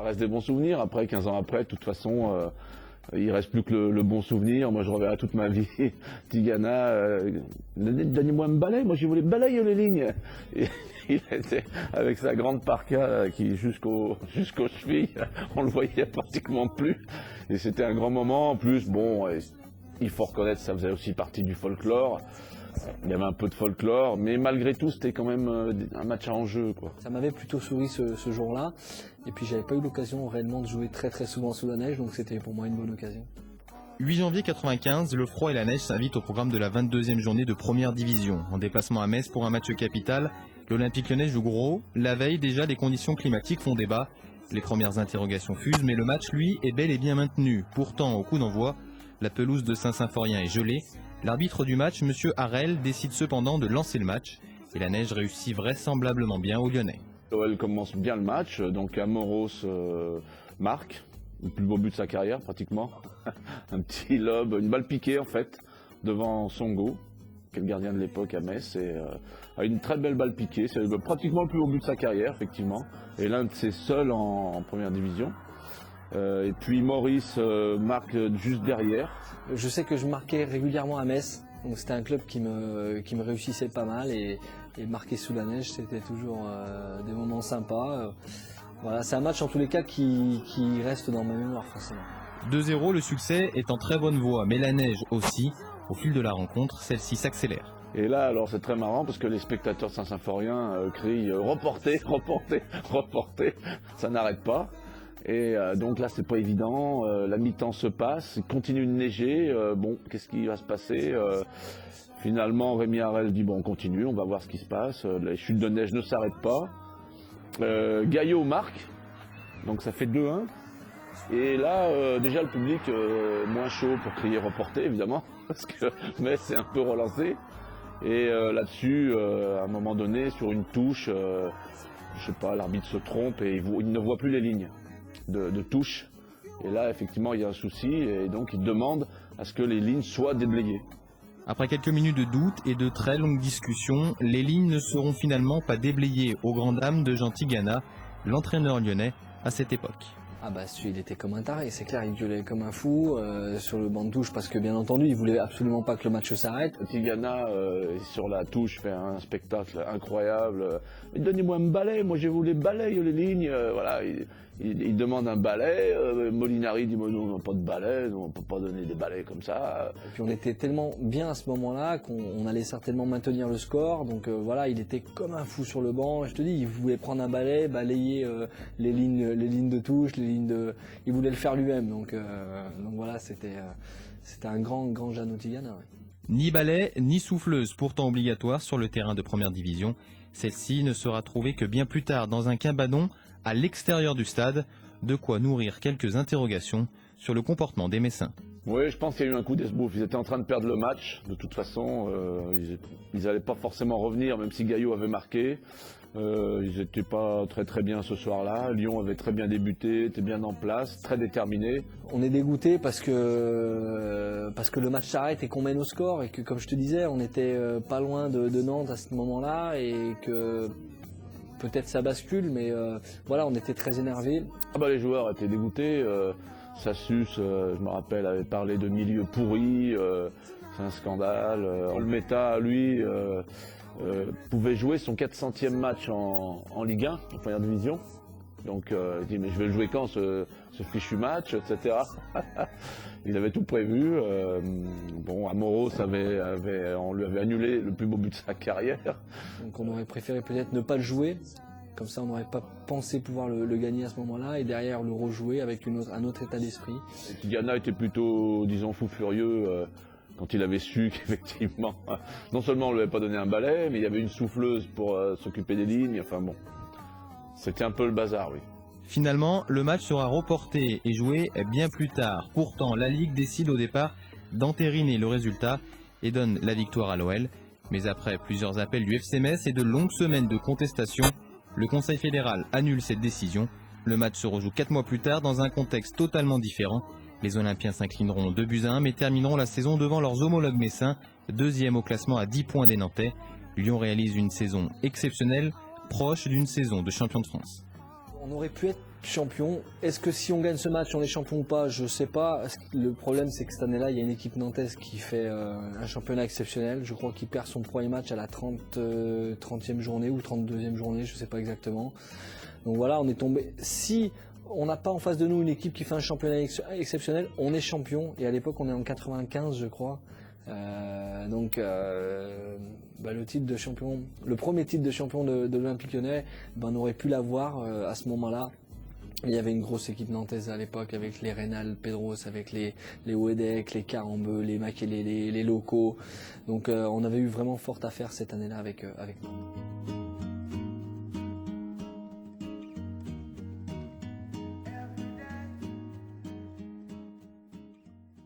reste des bons souvenirs. Après, 15 ans après, de toute façon, il reste plus que le bon souvenir. Moi, je reverrai toute ma vie Tigana. Donnez-moi un balai. Moi, je voulais balayer les lignes. Et il était avec sa grande parka qui jusqu'aux chevilles, on le voyait pratiquement plus. Et c'était un grand moment. En plus, bon, il faut reconnaître, ça faisait aussi partie du folklore. Il y avait un peu de folklore, mais malgré tout, c'était quand même un match à enjeu, quoi. Ça m'avait plutôt souri ce jour-là. Et puis, j'avais pas eu l'occasion réellement de jouer très souvent sous la neige, donc c'était pour moi une bonne occasion. 8 janvier 95, le froid et la neige s'invitent au programme de la 22e journée de première division. En déplacement à Metz pour un match capital, l'Olympique Lyonnais joue gros. La veille, déjà, les conditions climatiques font débat. Les premières interrogations fusent, mais le match, lui, est bel et bien maintenu. Pourtant, au coup d'envoi, la pelouse de Saint-Symphorien est gelée. L'arbitre du match, M. Harel, décide cependant de lancer le match. Et la neige réussit vraisemblablement bien aux Lyonnais. L'OL commence bien le match, donc Amoros marque. Le plus beau but de sa carrière, pratiquement. Un petit lob, une balle piquée, en fait, devant Songo, qui est le gardien de l'époque à Metz. Et, une très belle balle piquée. C'est pratiquement le plus beau but de sa carrière, effectivement. Et l'un de ses seuls en première division. Et puis Maurice marque juste derrière. Je sais que je marquais régulièrement à Metz, donc c'était un club qui me réussissait pas mal et marquer sous la neige, c'était toujours des moments sympas. Voilà, c'est un match en tous les cas qui reste dans ma mémoire forcément. 2-0, le succès est en très bonne voie, mais la neige aussi. Au fil de la rencontre, celle-ci s'accélère. Et là, alors c'est très marrant parce que les spectateurs de Saint-Symphorien crient reportez, reportez, reportez. Ça n'arrête pas. Et donc là, c'est pas évident. La mi-temps se passe, il continue de neiger. Bon, qu'est-ce qui va se passer Finalement, Rémi Harel dit bon, on continue, on va voir ce qui se passe. Les chutes de neige ne s'arrêtent pas. Gaillot marque, donc ça fait 2-1. Et là, déjà le public moins chaud pour crier reporter, évidemment, parce que Metz c'est un peu relancé. Et là-dessus, à un moment donné, sur une touche, je sais pas, l'arbitre se trompe et il ne voit plus les lignes de touche. Et là, effectivement, il y a un souci et donc il demande à ce que les lignes soient déblayées. Après quelques minutes de doute et de très longues discussions, les lignes ne seront finalement pas déblayées aux grandes dames de Jean Tigana, l'entraîneur lyonnais à cette époque. Ah bah il était comme un taré, c'est clair, il gueulait comme un fou sur le banc de touche parce que bien entendu il voulait absolument pas que le match s'arrête. Tigana sur la touche fait un spectacle incroyable. Donnez-moi un balai, moi je voulais balayer les lignes. Voilà, il demande un balai. Molinari dit nous on n'a pas de balai, nous on peut pas donner des balais comme ça. Et puis on était tellement bien à ce moment-là qu'on allait certainement maintenir le score. Donc voilà, il était comme un fou sur le banc. Je te dis, il voulait prendre un balai, balayer les lignes de touche, il voulait le faire lui-même. Donc voilà, c'était un grand Jeannot Tigana. Ouais. Ni balai, ni souffleuse, pourtant obligatoire sur le terrain de première division. Celle-ci ne sera trouvée que bien plus tard dans un cabanon à l'extérieur du stade, de quoi nourrir quelques interrogations sur le comportement des Messins. Oui, je pense qu'il y a eu un coup d'esbrouf. Ils étaient en train de perdre le match. De toute façon, ils n'allaient pas forcément revenir, même si Gaillot avait marqué. Ils n'étaient pas très bien ce soir-là. Lyon avait très bien débuté, était bien en place, très déterminé. On est dégoûté parce que le match s'arrête et qu'on mène au score et que, comme je te disais, on était pas loin de Nantes à ce moment-là et que peut-être ça bascule, mais voilà, on était très énervés. Ah bah les joueurs étaient dégoûtés. Sassus, je me rappelle, avait parlé de milieu pourri. C'est un scandale. Olmeta, lui, pouvait jouer son 400e match en Ligue 1, en première division. Donc il dit mais je vais le jouer quand ce fichu match, etc. Il avait tout prévu. Bon, Amoros on lui avait annulé le plus beau but de sa carrière. Donc on aurait préféré peut-être ne pas le jouer. Comme ça, on n'aurait pas pensé pouvoir le gagner à ce moment-là et derrière le rejouer avec un autre état d'esprit. Tigana était plutôt, disons, fou furieux quand il avait su qu'effectivement, non seulement on ne lui avait pas donné un balai, mais il y avait une souffleuse pour s'occuper des lignes. Enfin bon, c'était un peu le bazar, oui. Finalement, le match sera reporté et joué bien plus tard. Pourtant, la Ligue décide au départ d'entériner le résultat et donne la victoire à l'OL. Mais après plusieurs appels du FC Metz et de longues semaines de contestation, le Conseil fédéral annule cette décision. Le match se rejoue 4 mois plus tard dans un contexte totalement différent. Les Olympiens s'inclineront 2-1 mais termineront la saison devant leurs homologues messins, deuxième au classement à 10 points des Nantais. Lyon réalise une saison exceptionnelle, proche d'une saison de champion de France. On aurait pu être champion. Est-ce que si on gagne ce match, on est champion ou pas? Je sais pas. Le problème, c'est que cette année-là, il y a une équipe nantaise qui fait un championnat exceptionnel. Je crois qu'il perd son premier match à la 30e journée ou 32e journée, je sais pas exactement. Donc voilà, on est tombé. Si on n'a pas en face de nous une équipe qui fait un championnat exceptionnel, on est champion. Et à l'époque, on est en 95, je crois. Le titre de champion, le premier titre de champion de l'Olympique Lyonnais, on aurait pu l'avoir à ce moment-là. Il y avait une grosse équipe nantaise à l'époque avec les Reynal Pedros, avec les Wedek, les Carambeu, les Makelele, les locaux. Donc on avait eu vraiment fort à faire cette année-là avec nous.